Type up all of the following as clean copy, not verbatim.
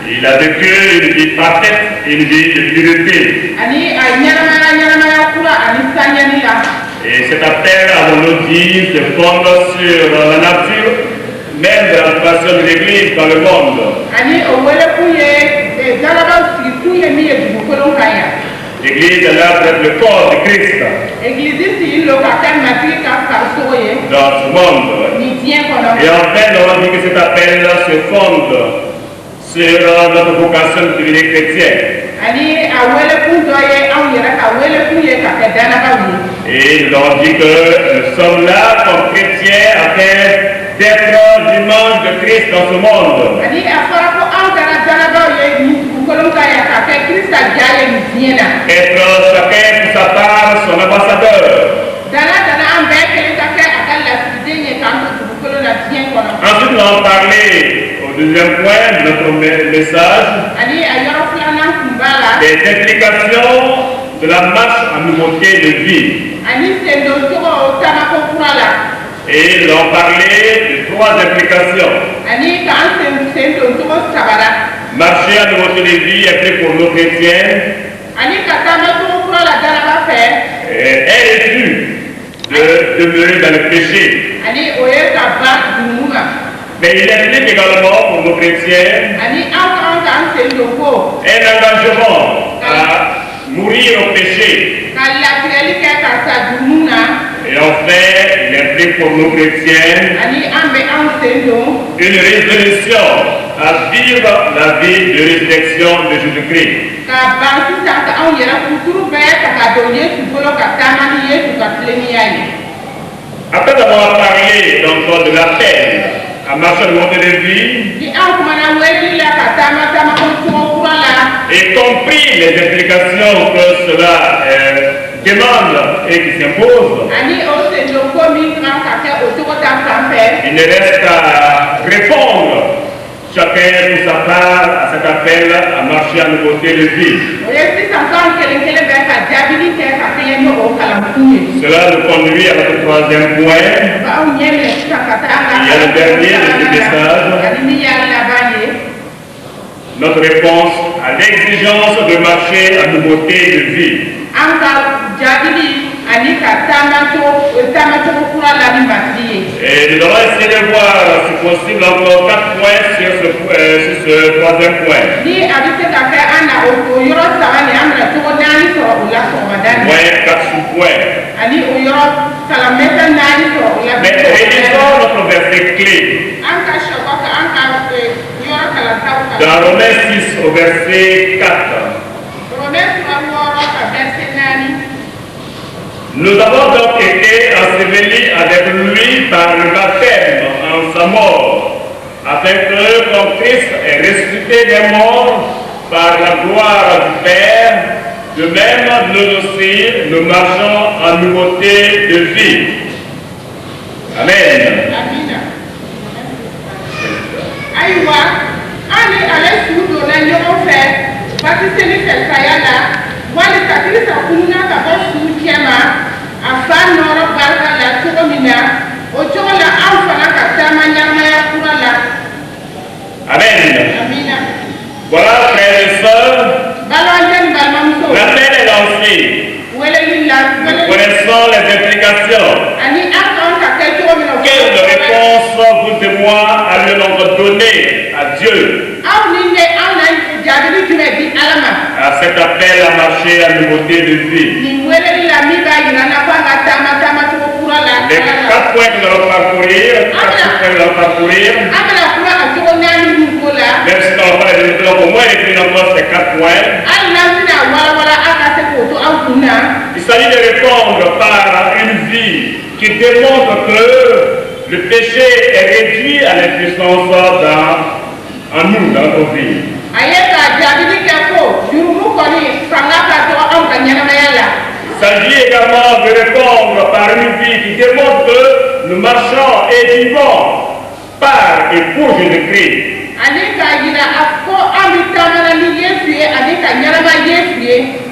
Il a vécu une vie parfaite, une vie de pureté. Et cet appel, allons-nous dire, se fonde sur la nature, même de la création de l'Église dans le monde. L'Église est là pour être le corps de Christ dans ce monde. Et enfin, nous avons dit que cet appel se fonde sur notre vocation de devenir chrétien. Et nous avons dit que nous sommes là comme chrétiens afin d'être l'image de Christ dans ce monde. Être chacun pour sa part son ambassadeur. Ensuite, nous allons parler au deuxième point de notre message des implications de la marche en nouveauté de vie. Et nous allons parler de 3 implications. Marcher en nouveauté de vie est fait pour nos chrétiens. Elle est due de demeurer dans le péché. Mais il implique également pour nos chrétiens un engagement à mourir au péché. Et enfin, il implique pour nos chrétiens une résolution à vivre la vie de résurrection de Jésus-Christ. Après avoir parlé donc de l'appel à marcher le monde de vie et compris les implications que cela demande et qui s'impose, il ne reste qu'à répondre chacun pour sa part à cet appel à marcher en nouveauté de vie. Cela nous conduit à notre 3e point. Il y a le dernier de ce message. Notre réponse à l'exigence de marcher en nouveauté de vie. Et nous allons essayer de voir, si possible, encore 4 points sur ce 3e point. Point 4 sous-points. Mais réalisons notre verset clé. Dans Romains 6 au verset 4. Nous avons donc été ensevelis avec lui par le baptême en sa mort, afin que, comme Christ est ressuscité des morts par la gloire du Père, de même nous aussi, nous marchons en nouveauté de vie. Amen. Amen. Voilà, frères et sœurs, l'appel est lancé. Nous connaissons les implications. Quelle réponse vous et moi allons donc donner à Dieu à cet appel à marcher à nouveauté de vie? Les 4 points que nous allons parcourir, même si nous n'allons pas les développer, au moins les encore ces 4 points. Il s'agit de répondre par une vie qui démontre que le péché est réduit à l'impuissance en nous, dans notre vie. Il s'agit également de répondre par une vie qui démontre que nous marchons et vivons par et pour Jésus-Christ.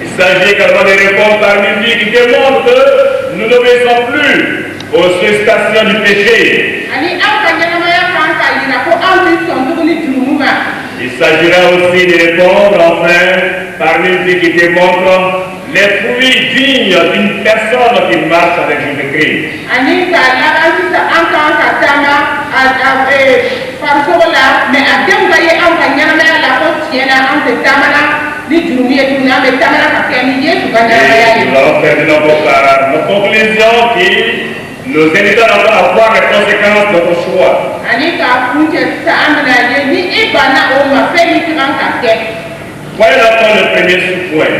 Il s'agit également de répondre par une vie qui démontre que nous n'obéissons plus aux sollicitations du péché. Il s'agira aussi de répondre enfin par une vie qui démontre les fruits dignes d'une personne qui marche avec Jésus-Christ. Nous allons faire de notre conclusion qui nous invitons à voir les conséquences de nos choix. Voilà donc le premier sous-point.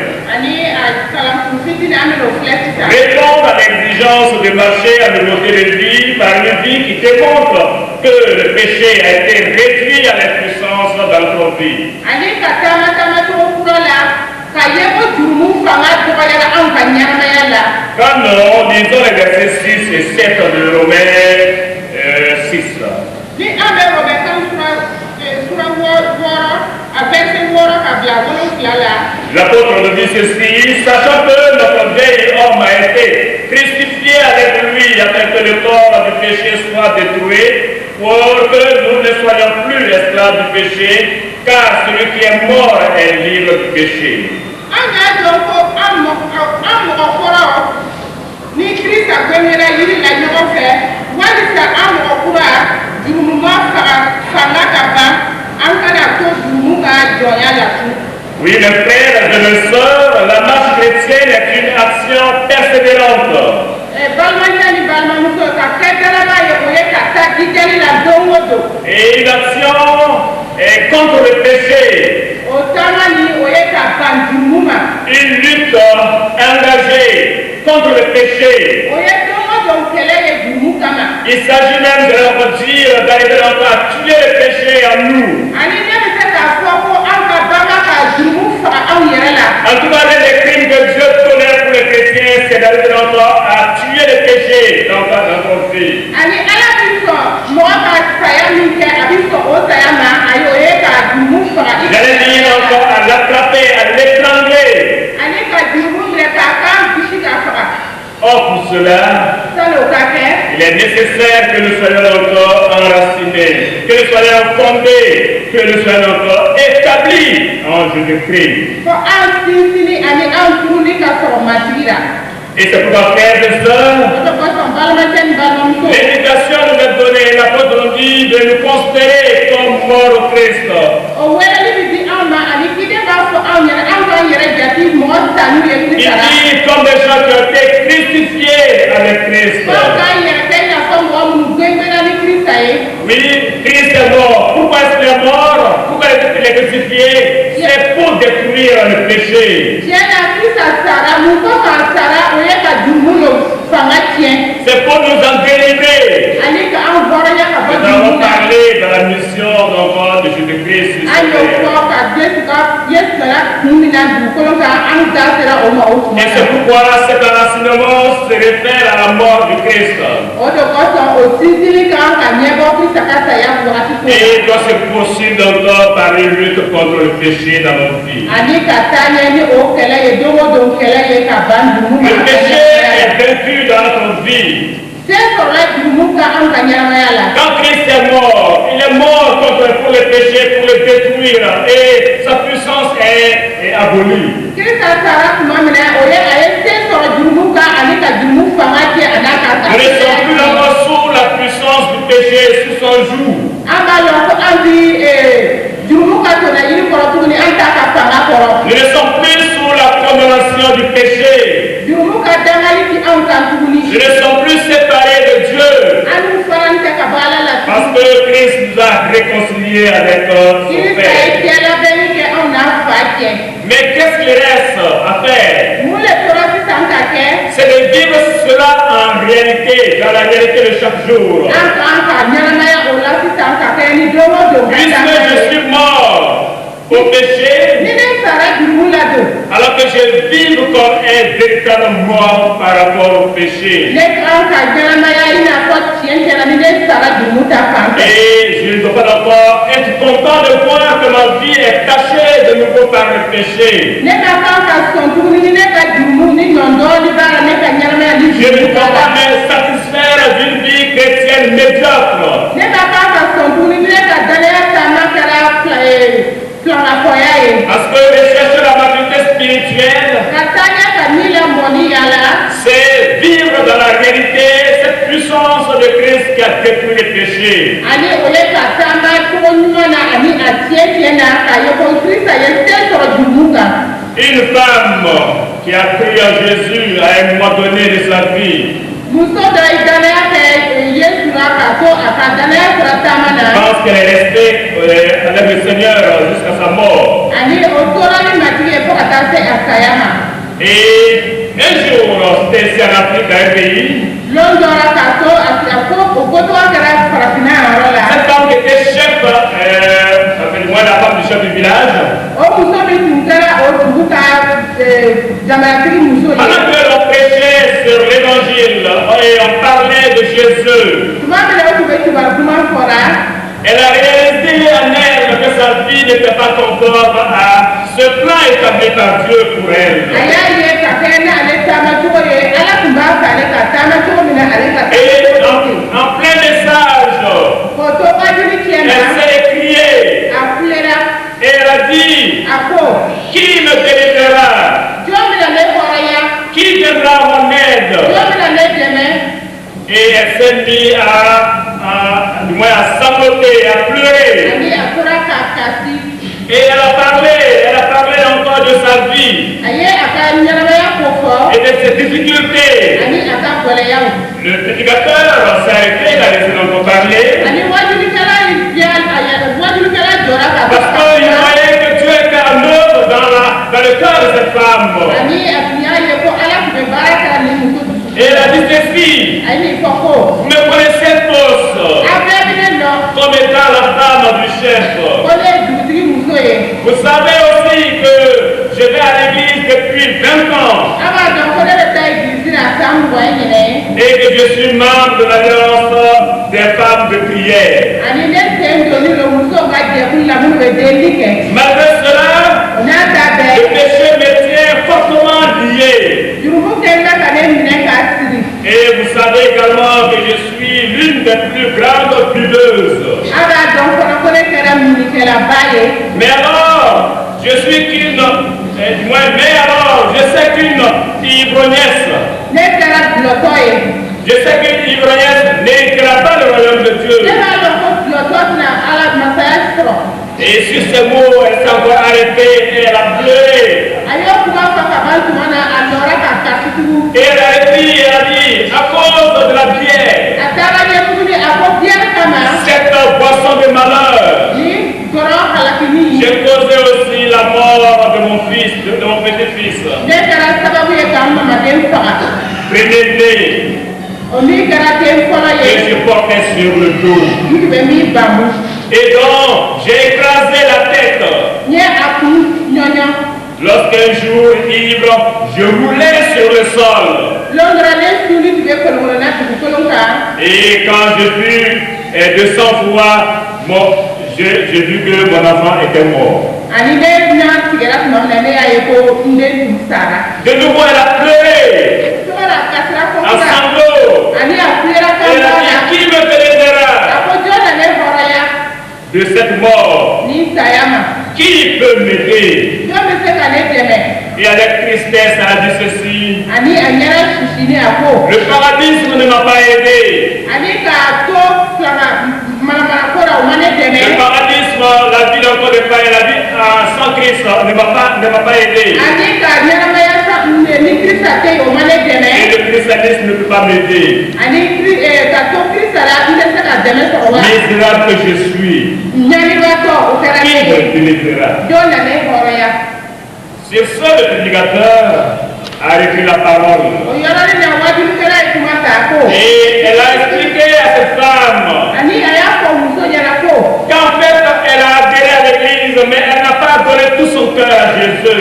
Répondre à l'exigence de marcher à nouveauté de vie par une vie qui démontre que le péché a été réduit à l'impuissance dans notre vie. Quand nous lisons les versets 6 et 7 de Romains 6, l'apôtre nous dit ceci: sachant que notre vieil homme a été crucifié avec lui afin que le corps du péché soit détruit, pour que nous ne soyons plus esclaves du péché, car celui qui est mort est libre du péché. Oui, mes frères et mes sœurs, la marche chrétienne est une action persévérante. Et une action contre le péché. Une lutte engagée contre le péché. Il s'agit même de leur dire d'arriver à tuer le péché en nous. En tout cas, les crimes que Dieu tolère pour les chrétiens, c'est d'arriver à tuer le péché dans notre vie. J'allais dire encore à l'attraper, à l'étrangler. Or, pour cela, il est nécessaire que nous soyons encore enracinés, que nous soyons fondés, que nous soyons encore établis en Jésus-Christ. Et c'est pourquoi, frères et sœurs, l'invitation nous est donnée, l'apôtre nous dit de nous considérer comme morts au Christ. Il dit comme des gens qui ont été crucifiés avec Christ. Oui, Christ est mort. Pourquoi est-ce qu'il est mort? Pourquoi il est crucifié? C'est pour détruire le péché. C'est pour nous en délivrer. Nous avons parlé de la mission de Jésus-Christ. Et c'est pourquoi cet enracinement se réfère à la mort du Christ. Et il doit se poursuivre encore par une lutte contre le péché dans notre vie. Le péché est vaincu dans notre vie. Quand Christ est mort, il est mort pour le péché, pour le détruire, et sa puissance est abolie. Nous ne sommes plus encore sous la puissance du péché, sous son joug. Nous ne sommes plus sous la condamnation du péché. Nous ne sommes plus séparés de Dieu. Parce que Christ nous a réconciliés avec son Père. Mais qu'est-ce qu'il reste à faire? C'est de vivre cela en réalité, dans la réalité de chaque jour. Puisque je suis mort au péché, alors que je vis comme un véritable mort par rapport au péché. Et je ne dois pas encore être content de voir que ma vie est cachée de nouveau par le péché. Je ne dois pas me satisfaire d'une vie chrétienne médiocre. Parce que rechercher la maturité spirituelle, c'est vivre dans la réalité cette puissance de Christ qui a détruit les péchés. Une femme qui a cru en Jésus à un moment donné de sa vie pense qu'elle est restée avec le Seigneur jusqu'à sa mort. Et un jour, c'était ici en Afrique, dans un pays, cette femme qui était chef, moi la femme du chef du village, pendant que l'on prêchait sur l'évangile et on parlait de Jésus, elle a réalisé en elle que sa vie n'était pas conforme à ce plan établi par Dieu pour elle. Et en plein message, elle s'est écriée et elle a dit, qui me délivrera? Qui viendra à mon aide? Et elle s'est mise à sangloter, à pleurer. Et elle a parlé encore de sa vie et de ses difficultés. Le prédicateur s'est arrêté, il a laissé l'entendre parler. Parce qu'il voyait que Dieu était en œuvre dans le cœur de cette femme. Et elle a dit, ces filles, vous me connaissez tous comme étant la femme du chef. Vous savez aussi que je vais à l'église depuis 20 ans et que je suis membre de l'Alliance des femmes de prière. Malgré cela, le péché me tient fortement lié. Et vous savez également que je suis l'une des plus grandes buveuses. Mais alors, je suis qu'une, je sais qu'une ivrognesse. Je sais qu'une ivrognesse n'héritera pas le royaume de Dieu. Et sur ces mots, elle s'est encore arrêtée et elle a pleuré. Et elle a dit, à cause de la bière, cette boisson de malheur, j'ai causé aussi la mort de mon fils, de mon petit-fils. Premier-né, que je portais sur le dos. Et donc, j'ai écrasé la tête. Lorsqu'un jour, ivre, je roulais sur le sol. Et quand j'ai vu de sang-froid, j'ai vu que mon enfant était mort. De nouveau, elle a pleuré en sanglots. Elle a dit, qui me délivrera de cette mort? Qui peut m'aider? Et avec tristesse, elle a dit ceci. Le paradisme ne m'a pas aidé. Le paradisme, la vie encore de paix, la vie sans Christ ne m'a pas aidé. Et le christianisme ne peut pas m'aider. Misérable que je suis, qui me délivrera? Sur ce, le prédicateur a écrit la parole. Et elle a expliqué à cette femme qu'en fait, elle a adhéré à l'église, mais elle n'a pas donné tout son cœur à Jésus.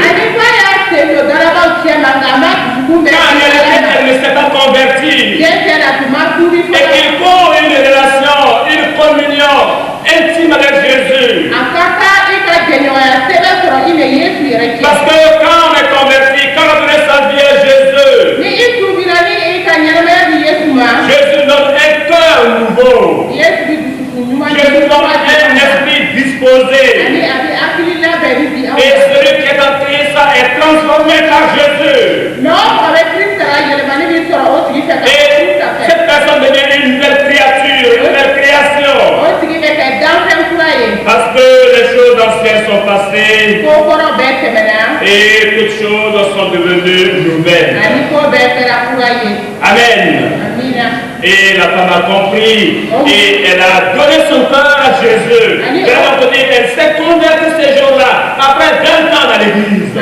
Elle ne s'est pas convertie. Et qu'il faut une relation, une communion intime avec Jésus. Parce que quand on est converti, quand on donne sa vie à Jésus, Jésus donne un cœur nouveau. Jésus donne un esprit disposé. Et celui qui est en Christ est transformé par Jésus. Et cette personne devient une nouvelle créature, une nouvelle création. Parce que les choses anciennes sont passées et toutes choses sont devenues nouvelles. Amen. Et la femme a compris et elle a donné son cœur à Jésus. Elle s'est convertie ces jours-là, après 20 ans dans l'église.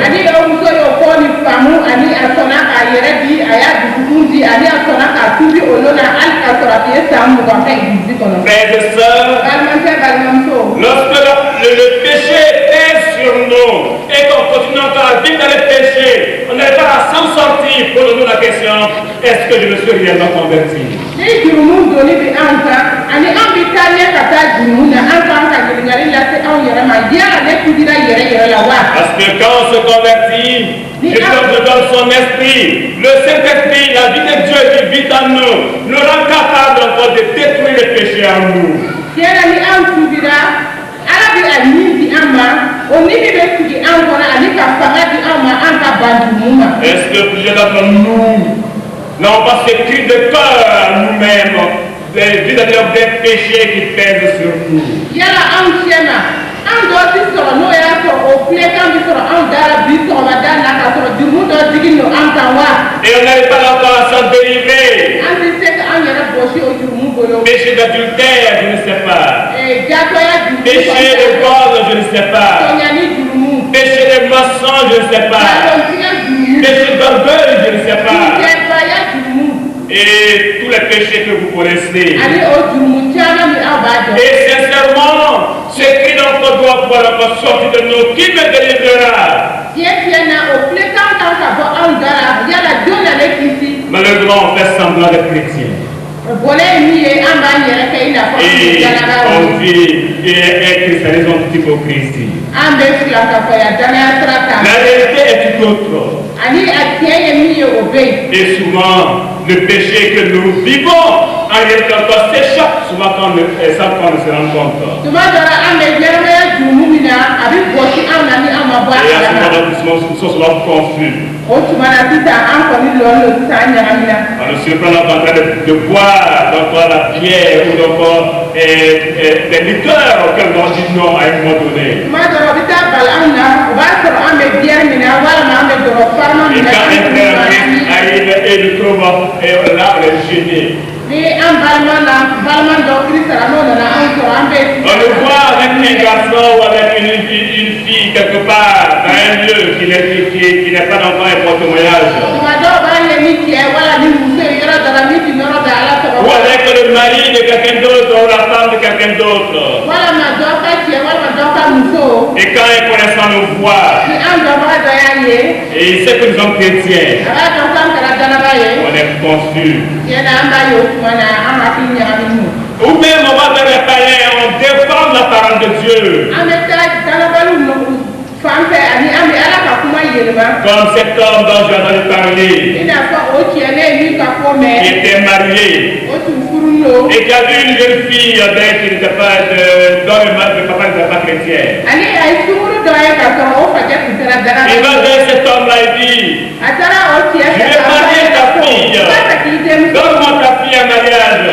Frères et sœurs, lorsque le péché pèse sur nous et qu'on continue encore à vivre dans le péché, on n'est pas à s'en sortir. Posons-nous la question, est-ce que je me suis réellement converti? Parce que quand on se convertit, Dieu nous donne son esprit, le Saint-Esprit, la vie de Dieu qui vit en nous rend capable encore de détruire le péché en nous. Est-ce que plusieurs d'entre nous n'ont pas ce cri de cœur à nous-mêmes vis-à-vis des péchés qui pèsent sur nous? Et on n'arrive pas encore à s'en délivrer. Péché d'adultère, je ne sais pas. Péché de vol, je ne sais pas. Péché de mensonge, je ne sais pas. Péché d'orgueil, je ne sais pas. Et tous les péchés que vous connaissez. Et sincèrement, ce cri d'entre doit pouvoir encore sortir de nous. Qui me délivrera? Malheureusement, on fait semblant d'être chrétien. Et on vit un christianisme d'hypocrisie. La réalité est tout autre. Et souvent, le péché que nous vivons, en réalité, encore s'échappe souvent quand on ne se rend compte. Et à ce moment-là, nous sommes souvent confus. On ne se prend en train de boire la bière ou d'encore des liqueurs auxquels on dit non à un moment donné. Et quand un frère arrive et le trouve là, on est gêné. On le voit avec un garçon ou avec une fille quelque part dans un lieu qui n'est pas encore un porte-voyage. Ou avec le mari de quelqu'un d'autre ou la femme de quelqu'un d'autre. Et quand un connaissant nous voit, et il sait que nous sommes chrétiens, on est confus. Ou même on va vers les païens, on défend la parole de Dieu. Comme cet homme dont j'ai entendu parler, qui était marié et qui a vu une jeune fille qui n'était pas dont le papa n'était pas chrétien. Il va vers cet homme-là et dit, je vais marier ta fille, donne-moi ta fille en mariage.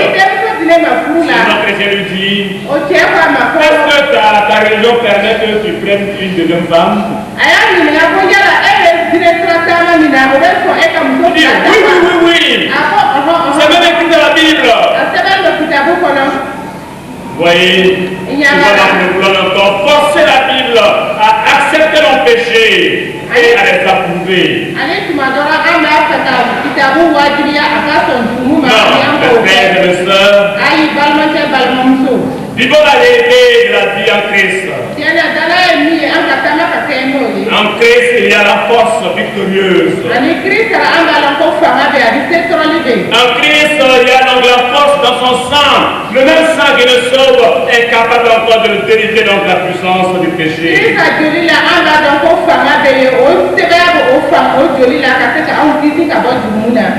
Sinon, chrétien lui dit, est-ce que ta religion permet que tu prennes une deuxième femme? Il dit, oui. C'est même écrit dans la Bible. Vous voyez, nous voulons encore forcer la Bible à accepter nos péchés et à les approuver. Non, mes frères et mes sœurs, vivons la réalité de la vie en Christ. En Christ, il y a la force victorieuse. En Christ, il y a donc la force dans son sang. Le même sang qui le sauve est capable encore de le délivrer donc la puissance du péché.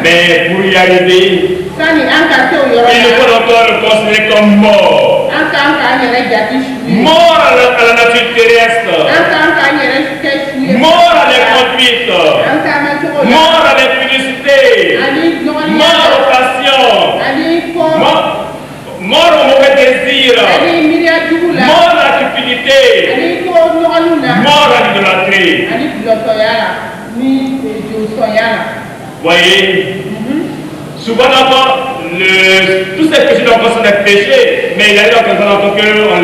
Mais pour y arriver, il faut encore le considérer comme mort. Mort à la nature terrestre. Mort à l'inconduite. Mort à l'impudicité. Mort aux passions. Mort au mauvais désir. Mort à la cupidité. Mort à l'idolâtrie. Voyez, souvent d'abord, ces péchés donc sont des péchés, mais il y a des gens qu'on ne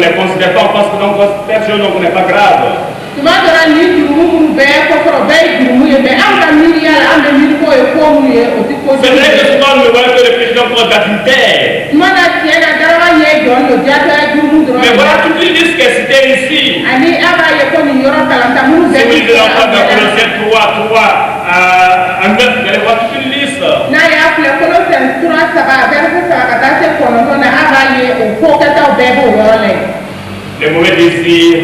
les considère pas, on pense que donc cette chose donc n'est pas grave. Ce n'est pas que nous voyons que les péchés donc d'adultère. Mais voilà toute une liste qui est citée ici. Si vous lisez l'enfant de Colossiens 3, à 9, vous allez voir toute une liste. Les mauvais désirs,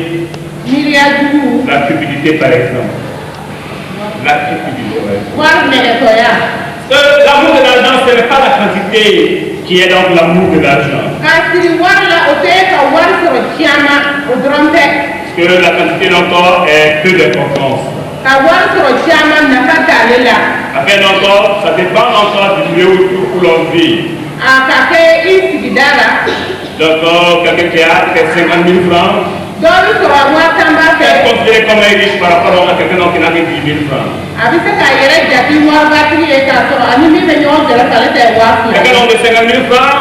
la cupidité par exemple. La cupidité. L'amour de l'argent, ce n'est pas la quantité qui est donc l'amour de l'argent. Parce que la quantité d'encore est peu d'importance. Après encore, ça dépend encore du lieu où l'on vit. Donc, quelqu'un qui a 50 000 francs, est considéré comme riche par rapport à quelqu'un qui n'a que 10 000 francs. Quelqu'un de 50 000 francs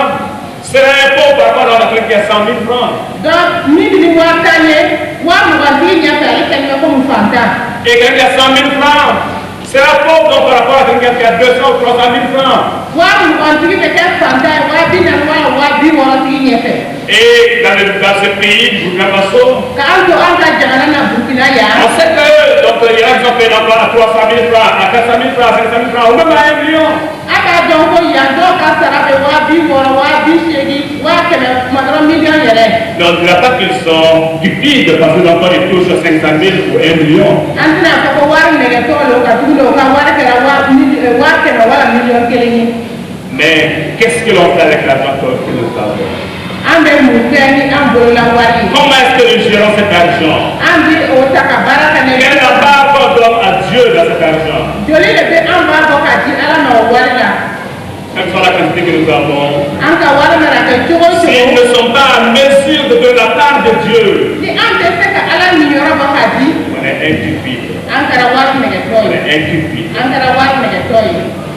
serait un pauvre par rapport à quelqu'un qui a 100 000 francs. Et quelqu'un qui a 100 000 francs sera pauvre par rapport à quelqu'un qui a 200 ou 300 000 francs. Et dans ce pays, Burkina Faso, on sait que donc, il y a des gens qui ont à 300 000 francs, à 400 000 francs, à 500 000 francs, ou même à 1 million. Donc, il n'y a pas qu'ils sont stupides parce que l'enfant ils touchent 500 000 ou 1 million. Mais qu'est-ce que l'on fait avec l'argent que nous avons? Comment est-ce que nous gérons cet argent? Quelle part qu'on donne à Dieu dans cet argent? Quelle soit la quantité que nous avons? Si nous ne sommes pas en mesure de donner la part de Dieu, on est intupide. On est intupide.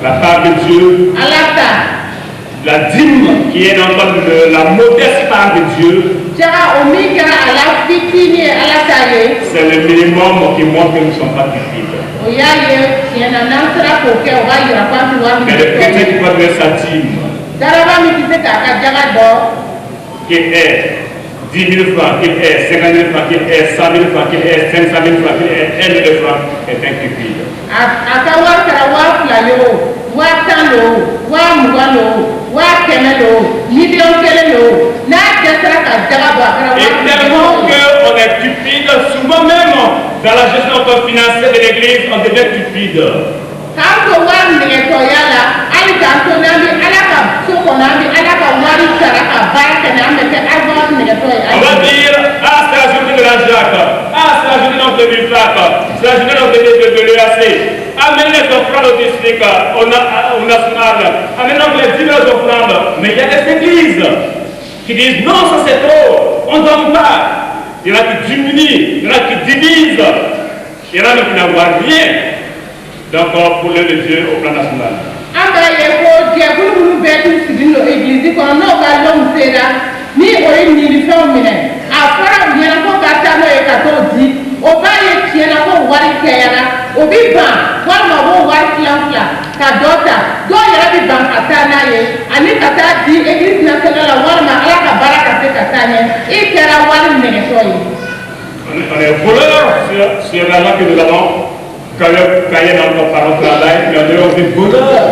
La part de Dieu, la dîme qui est dans la modeste part de Dieu, c'est le minimum qui montre que nous ne sommes pas stupides. Mais le chrétien qui va donner sa dîme, qui est 10 000 francs, qu'il est 50 000 francs, qu'il est 100 000 francs, qu'il est 500 000 francs, qu'il est 1 million de francs, est intupide. Et tellement qu'on est stupide, souvent même dans la gestion financière de l'église, on devient stupide. On va dire, ah c'est la journée de la Jacques, ah c'est la journée de l'UFAC, c'est la journée de l'EAC. Amenez les offrandes au district, au national, amenez les 10 000 offrandes. Mais il y a des églises qui disent non, ça c'est trop, on ne donne pas. Il y en a qui diminuent, il y en a qui divisent, il y en a qui n'envoient rien. Donc pour le Dieu au plan national. On est voleurs sur l'argent que nous avons. Quand il y a par notre travail, mais on est aussi voleurs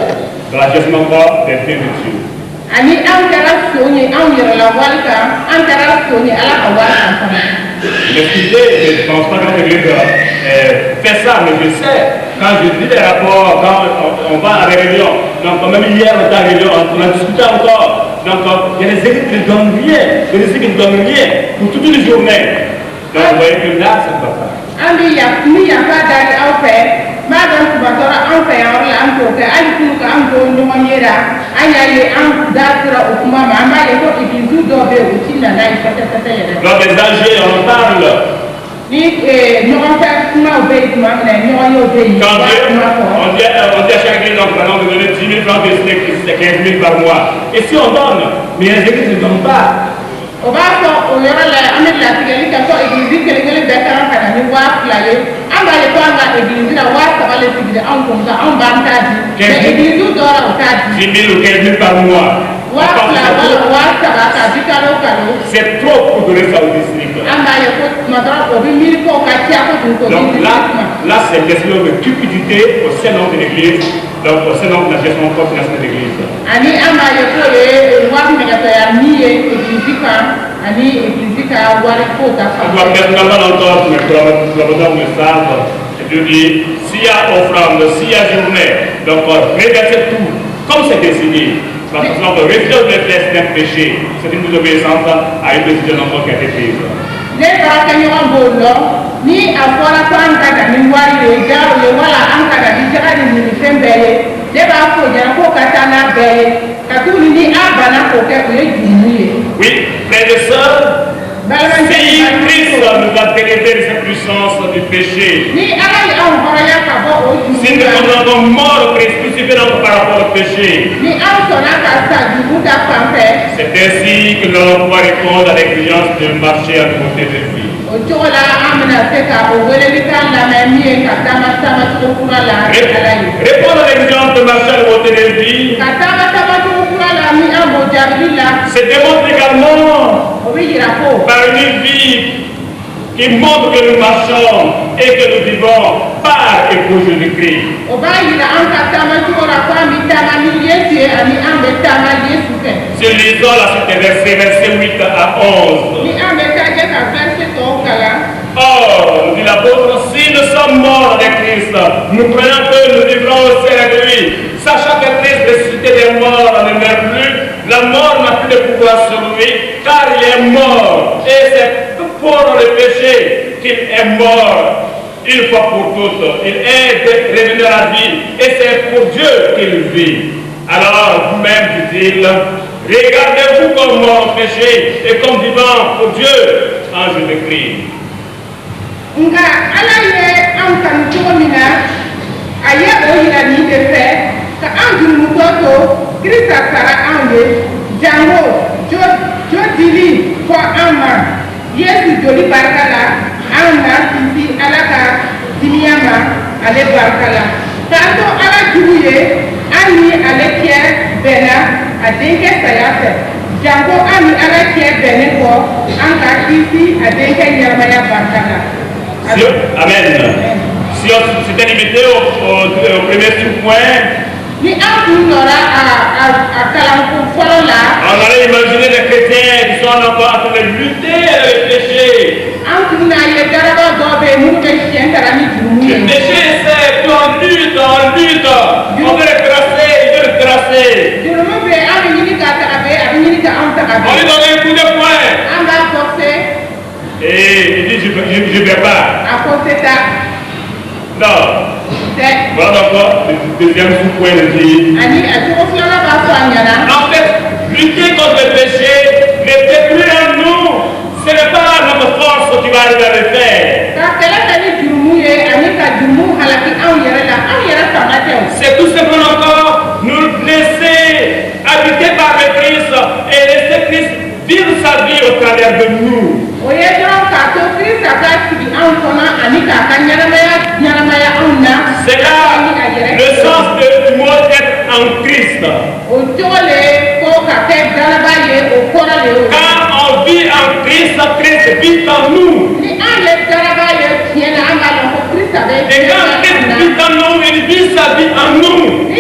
dans la gestion des biens de Dieu. M'excusez, je ne pense pas que l'Église fait ça, mais je sais, quand je lis les rapports, quand on va à la réunion, donc même hier on était à la réunion, on a discuté encore, donc il y a des églises qui ne donnent rien, des églises qui ne donnent rien pour toute une journée. Donc vous voyez que là, ça ne va pas. Dans les âgés, on parle. on dit à chaque église en prenant de donner 10 000 francs, c'est 15 000 par mois. Et si on donne, mais les églises ne donnent pas. Par mois. C'est trop pour donner ça au district. Donc là c'est une question de cupidité au sein de l'église, donc au sein de la gestion financière de l'église. On doit personnellement entendre le message. Je dis, s'il y a offrande, s'il y a journée, donc reversez tout, comme c'est décidé. Parce que sinon, retirer les fesses d'un péché, c'est une désobéissance à une décision encore qui a été prise. Ni a fɔra ko an ka da ni wari ye jaro ye wala an ka da ni jaga ni minifɛn bɛɛ ye ne b'a fɔ ɲɛna ko ka taa n'a bɛɛ ye ka tugu ni a banna k'o kɛ o ye jurumu ye. Oui, frères et sœurs, si Christ nous a délivré de cette puissance du péché, si nous sommes morts crucifiés par rapport au péché, c'est ainsi que nous allons pouvoir répondre à l'exigence de marcher à côté de lui. Répondre à l'exigence de marcher à côté de lui, c'est démontre également par une vie qui montre que nous marchons et que nous vivons par et pour Jésus-Christ. Si lisons la suite des versets, versets 8 à 11. Or, nous dit l'apôtre, si nous sommes morts avec Christ, nous croyons que nous vivrons aussi avec lui, sachant que Christ ressuscité des morts ne meurt plus, la mort n'a plus de pouvoir sur lui, car il est mort, et c'est pour le péché qu'il est mort une fois pour toutes. Il est revenu à la vie, et c'est pour Dieu qu'il vit. Alors, vous-même, dit-il, regardez-vous comme mort au péché et comme vivant pour Dieu en Jésus-Christ. Nga ala ye an kanu cogo min na a ye o yira nin de fɛ ka an jurumutɔ to Kirista sara an ye jango jo dili fɔ an ma Yesu joli barika la an na sinsin ala ka dimiya ma ale barika la k'an to ala jugu ye an ni ale cɛ bɛnna a denkɛ saya fɛ jango an ni ala cɛ bɛnnen kɔ an ka kisi a denkɛ ɲɛnamaya barika la. Amen. Si on s'était limité au premier sous-point, on allait imaginer des chrétiens qui sont encore en train de lutter avec le péché. Le péché, c'est qu'on lutte. On veut le tracer, il veut le tracer. On lui donne un coup de poing. Et il dit, je ne vais pas. Non. Voilà encore le deuxième sous-point de dire. En fait, lutter contre le péché, le détruire en nous, ce n'est pas notre force qui va arriver à le faire. C'est tout simplement encore nous laisser habiter par le Christ et laisser Christ vivre sa vie au travers de nous. C'est là le sens du mot être en Christ. Quand on vit en Christ, Christ vit en nous. Et quand Christ vit en nous, il vit sa vie en nous. Il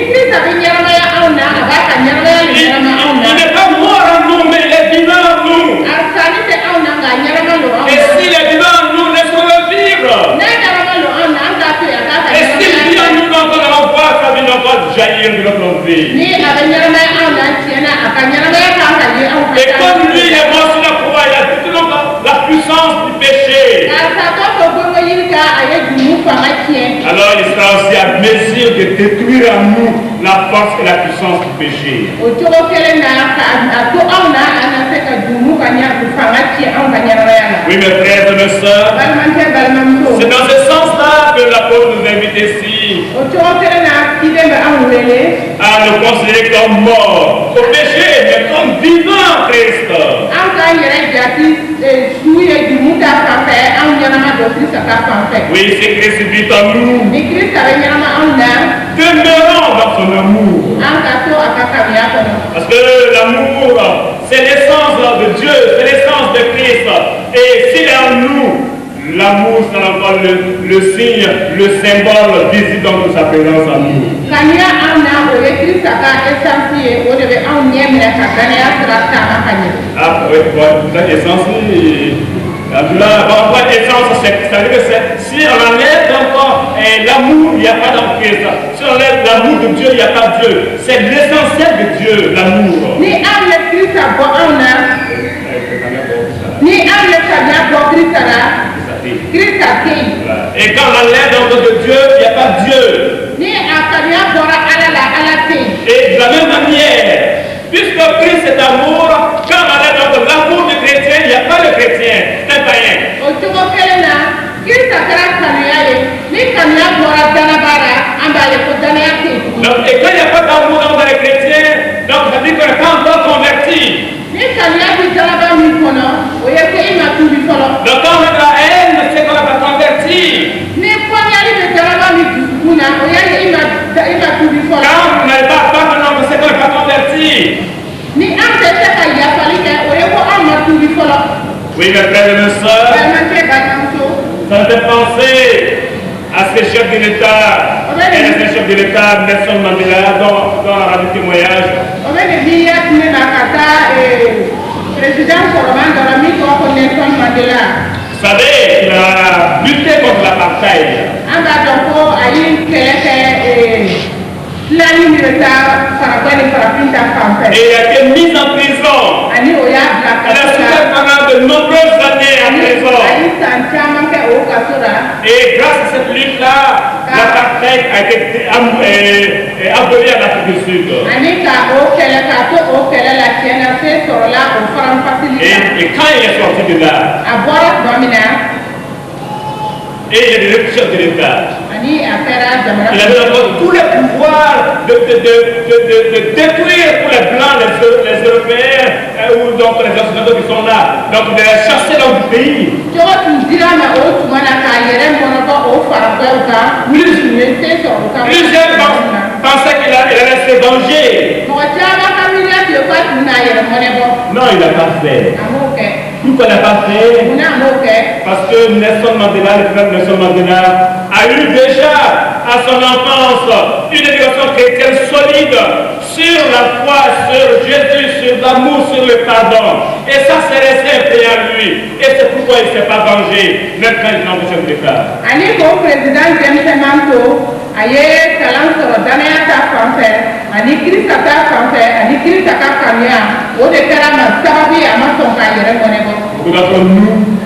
n'est pas mort en nous, mais il est vivant en nous. Et s'il est vivant en nous, laissons-le vivre. Et s'il vit en nous, donc on va voir sa vie encore jaillir de notre vie. Et comme lui est mort sur la croix, il a toute la puissance du péché. Alors il sera aussi à mesure de détruire en nous la force et la puissance du péché. Oui, mes frères et mes sœurs, c'est dans ce sens-là à nous considérer comme morts au péché, mais comme vivants en Christ. Oui, c'est Christ vit en nous. Demeurons dans son amour. Parce que l'amour, c'est l'essence de Dieu, c'est l'essence de Christ. Et s'il est en nous, l'amour sera encore le signe, le symbole visible dans sa présence en nous. Ah oui, essence, ça veut dire que si on enlève encore l'amour, il n'y a pas dans Christ. Si on enlève l'amour de Dieu, il n'y a pas Dieu. C'est l'essentiel de Dieu, l'amour. Et quand on enlève dans de Dieu, il n'y a pas Dieu. Et de la même manière, puisque Christ est amour, quand on enlève dans l'amour du chrétien, il n'y a pas de chrétien, c'est un païen. Donc, et quand il n'y a pas d'amour dans les chrétiens, donc ça dit qu'on n'est pas encore converti. Donc quand on met la haine, c'est qu'on n'a pas converti. Quand vous n'avez pas maintenant, c'est qu'on n'est pas converti. Oui, mes frères et mes soeurs, ça me fait penser à ces chefs de l'État, et à ces chefs de l'État, Nelson Mandela, dans la radio témoignage. Vous savez, il a lutté contre l'apartheid. Et il a été mis en prison. Il a souffert pendant de nombreuses années en prison. Et grâce à cette lutte-là, l'apartheid a été aboli à l'Afrique du Sud. Et quand il est sorti de là, et il y a des chefs de l'État. Il avait encore tous les pouvoirs de détruire tous les Blancs, les Européens, ou donc les Occidentaux qui sont là. Donc de les chasser dans le pays. Plusieurs pensaient qu'il allait se venger. Non, il n'a pas fait. Pourquoi il n'a pas fait? Parce que Nelson Mandela, le frère Nelson Mandela, a eu déjà à son enfance une éducation chrétienne solide sur la foi, sur Jésus, sur l'amour, sur le pardon. Et ça s'est resté imprégné à lui. Et c'est pourquoi il ne s'est pas vengé, même quand il est en chef d'État. Beaucoup d'entre nous,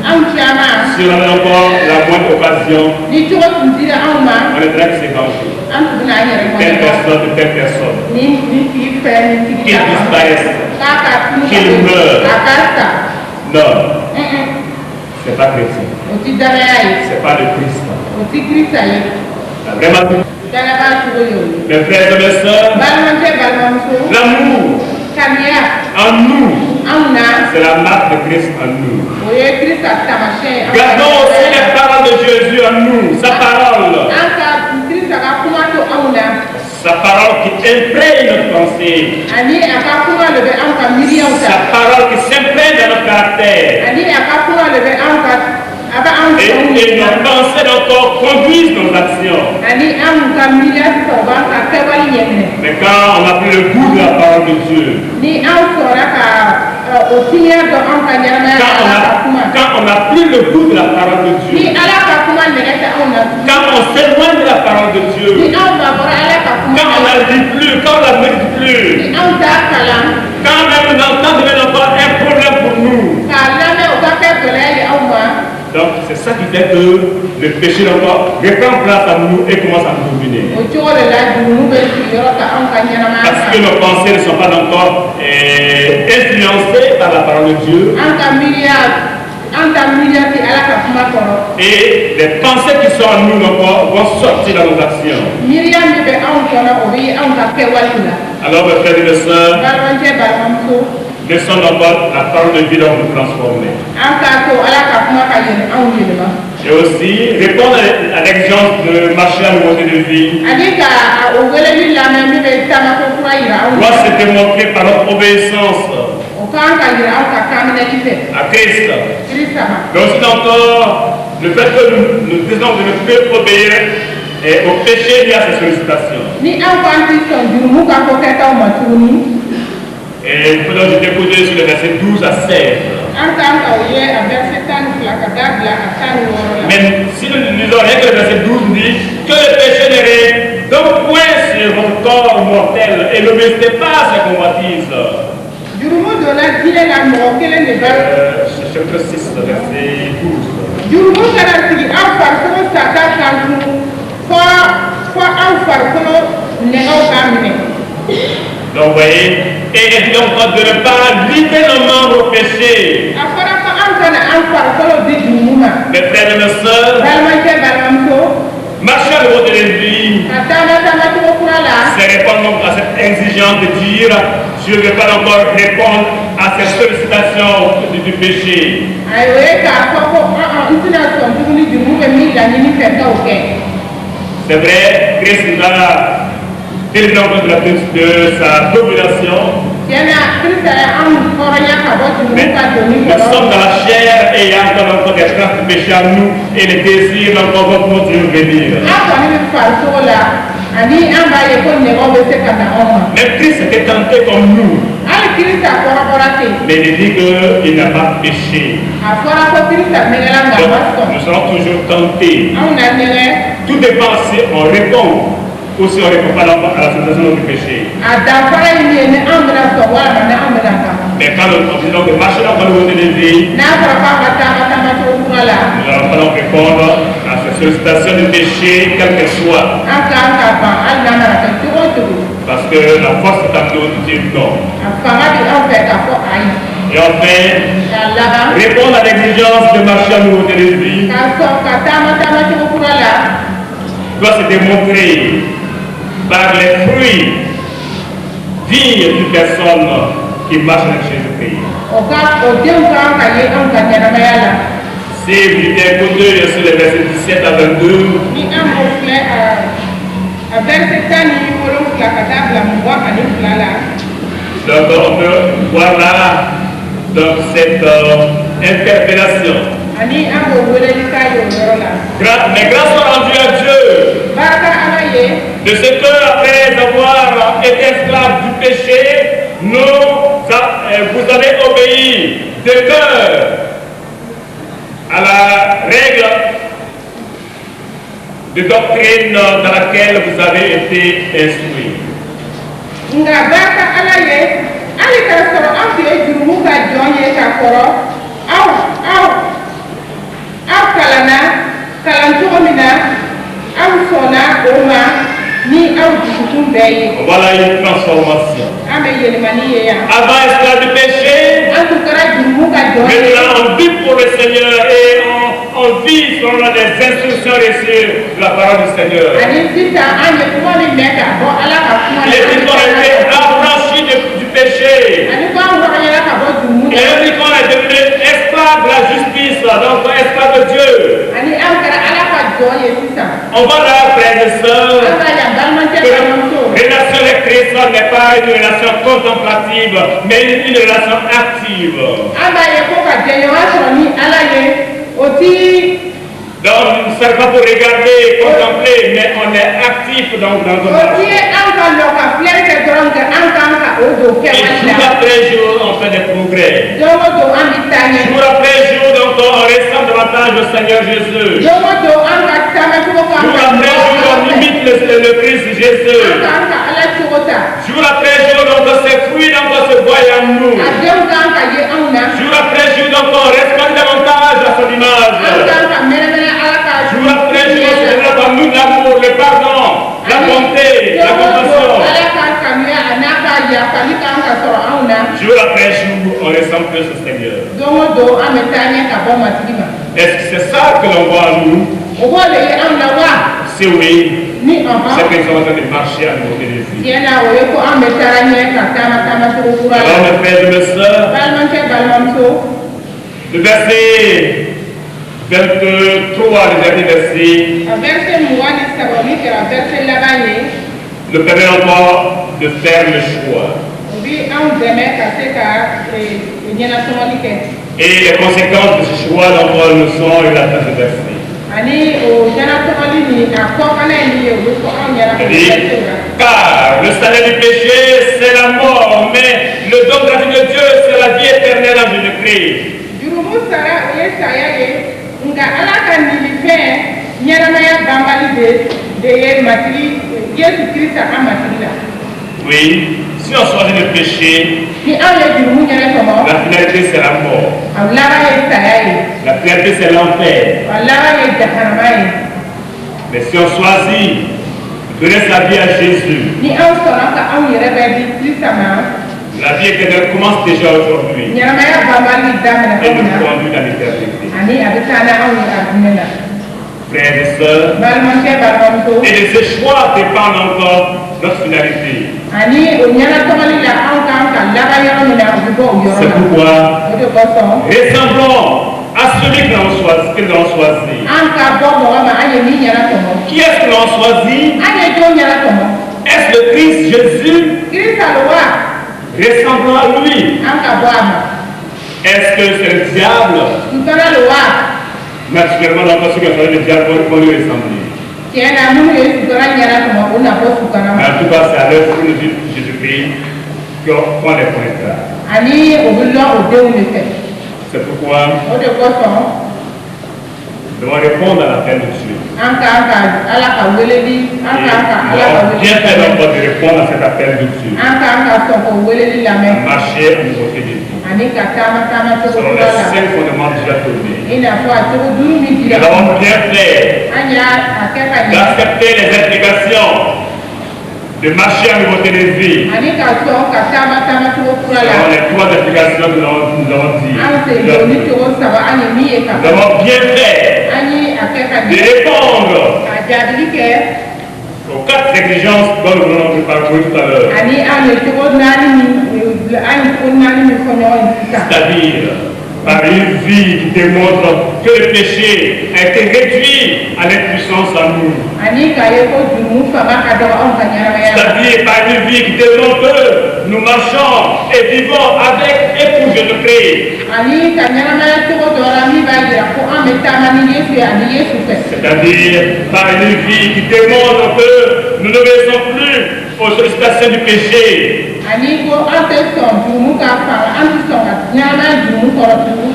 si on avait encore la moindre occasion, on est très s'évanger. Telle personne, qu'il disparaisse, qu'il meure. Non, c'est pas chrétien. C'est pas le Christ. Vraiment, mes frères et mes soeurs, l'amour en nous, c'est la marque de Christ en nous. Gardons aussi les paroles de Jésus en nous, sa parole. Sa parole qui imprègne notre pensée. Sa parole qui s'imprègne dans notre caractère. Et nos pensées, nos corps conduisent nos actions. Mais quand on n'a plus le goût de la parole de Dieu, quand on n'a plus le goût de la parole de Dieu, quand on s'éloigne de la parole de Dieu, quand on la lit plus, quand on la médite plus, quand même on entend devient encore un problème pour nous. Donc c'est ça qui fait que le péché encore reprend place à nous et commence à nous dominer. Parce que nos pensées ne sont pas encore influencées par la parole de Dieu. Et les pensées qui sont en nous vont sortir dans nos actions. Alors, mes frères et mes sœurs, laissons d'abord la parole de vie dans nous transformer. Et aussi, répondre à l'exigence de marcher à la nouveauté de vie doit se démontrer par notre obéissance à Christ. Mais aussi encore, le fait que nous disons de ne plus obéir au péché lié à ses sollicitations. Et il faut donc déposer sur le verset 12 à 16. Mais si nous lisons rien que le verset 12 dit que le péché ne règne d'un point sur votre corps mortel et n'obéissez pas à ses convoitises. Chapitre 6, verset 12. Donc vous voyez, et il dit encore de ne pas livrer nos membres au péché. Mes frères et mes sœurs, marcher à l'eau de vie, c'est répondre à cette exigence de dire je ne vais pas encore répondre à ces sollicitations du péché. C'est vrai, Christ nous a délivré encore de sa domination. Mais nous sommes dans la chair et il y a encore des traces de péché en nous et les désirs encore vont continuer de venir. Même Christ était tenté comme nous. Mais il dit qu'il n'a pas péché. Donc, nous serons toujours tentés. Tout dépend si on répond ou si on ne répond pas à la situation du péché. Mais quand nous disons de marcher dans le monde de vie, nous allons pas répondre à ces sollicitations du péché, quelle qu'elle soit. Parce que la force est à nous de dire non. Et enfin, répondre à l'exigence de marcher à nouveau de vie doit se démontrer par les fruits dignes d'une personne qui marche avec Jésus-Christ. Si vous lisez un coup d'œil sur les versets 17 à 22, donc on peut voir là donc, cette interpellation. Mais grâce soit rendue à Dieu de ce que, après avoir été esclaves du péché, vous avez obéi de cœur à la règle de doctrine dans laquelle vous avez été instruits. Voilà une transformation. Avant esclave du péché, maintenant on vit pour le Seigneur et on vit selon les instructions reçues de la parole du Seigneur. Il est dit qu'on a été affranchis du péché. Et il dit qu'on est devenu esclave de la justice, donc esclave de Dieu. On va là, frères et sœurs, que la relation avec Christ n'est pas une relation contemplative, mais une relation active. Donc, nous ne sommes pas pour regarder, contempler, mais on est actif dans notre marche. Et jour après jour, on fait des progrès. Jour après jour, donc, on ressemble davantage au Seigneur Jésus. Jour après jour, on imite le Christ Jésus. Jour après jour, donc, ces fruits donc, se voient en nous. Jour après jour, donc, on ressemble davantage à son image. Jour après jour, on se développe en nous l'amour, le pardon, la bonté, la compassion. Jour après jour, on ressemble plus au Seigneur. c'est ça que l'on voit en nous. Si oui, c'est qu'ils sont en train de marcher à nouveau de vie. Alors mes frères et mes sœurs, le verset 23, le dernier verset, nous permet encore de faire le choix. Et les conséquences de ce choix d'encore nous sont et la fin du verset. Car le salaire du péché, c'est la mort, mais le don gratuit de Dieu, c'est la vie éternelle en Jésus-Christ. Oui, si on choisit le péché, la finalité c'est la mort. La finalité c'est l'enfer. Mais si on choisit de donner sa vie à Jésus, la vie éternelle commence déjà aujourd'hui. Et nous conduit dans l'éternité. Frères et sœurs, et de ce choix dépend encore notre finalité. C'est pourquoi ressemblons à celui que l'on choisit. Qui est-ce que l'on choisit? Est-ce le Christ Jésus? Ressemblons à lui. Est-ce que c'est le diable? Naturellement, on pense que le diable va lui ressembler. Mais en tout cas, c'est à l'œuvre pour nous dire Jésus-Christ qu'on les connaîtra. C'est pourquoi nous devons répondre à l'appel de Dieu. Bien fait d'abord de répondre à cet appel de Dieu. Marcher en nouveauté de vie. Selon les 5 fondements déjà donnés. Nous avons bien fait d'accepter les implications de marcher en nouveauté de vie. Selon les 3 implications que nous avons dit. Nous avons bien fait de répondre aux 4 exigences dont nous allons parcourir tout à l'heure. C'est-à-dire par une vie qui démontre que le péché a été réduit à l'impuissance en nous. C'est-à-dire par une vie qui démontre que nous marchons et vivons avec et pour Jésus-Christ. C'est-à-dire par une vie qui démontre que nous ne laissons plus aux sollicitations du péché.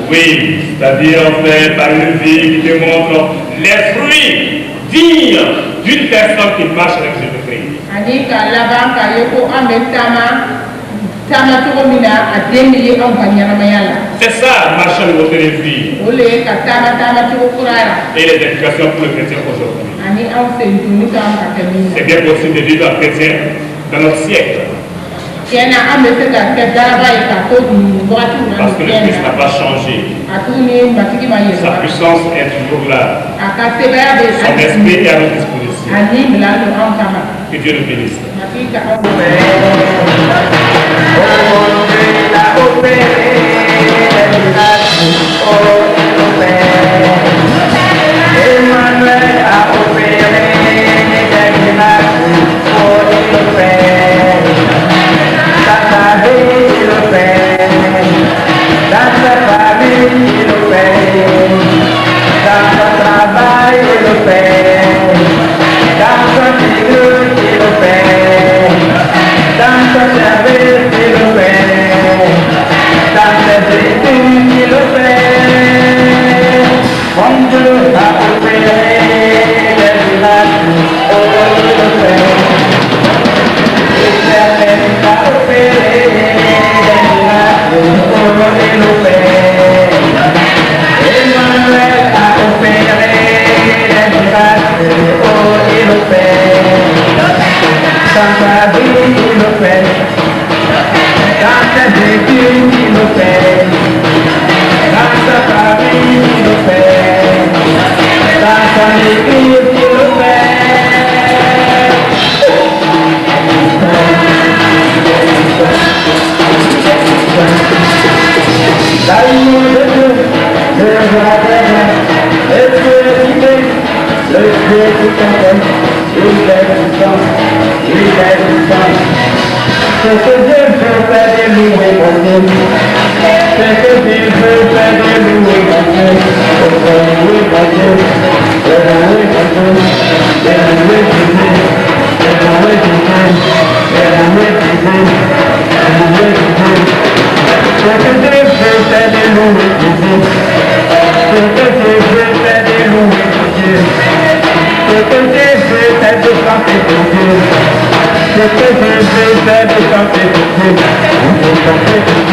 Oui, c'est-à-dire en fait par une vie qui démontre les fruits dignes d'une personne qui marche avec Jésus-Christ. C'est ça, marcher dans votre vie. Et les implications pour le chrétien aujourd'hui. C'est bien possible de vivre un chrétien dans notre siècle. Parce que le Christ n'a pas changé. Sa puissance est toujours là. Son esprit est à notre disposition. Que Dieu nous bénisse. One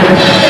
Thank you.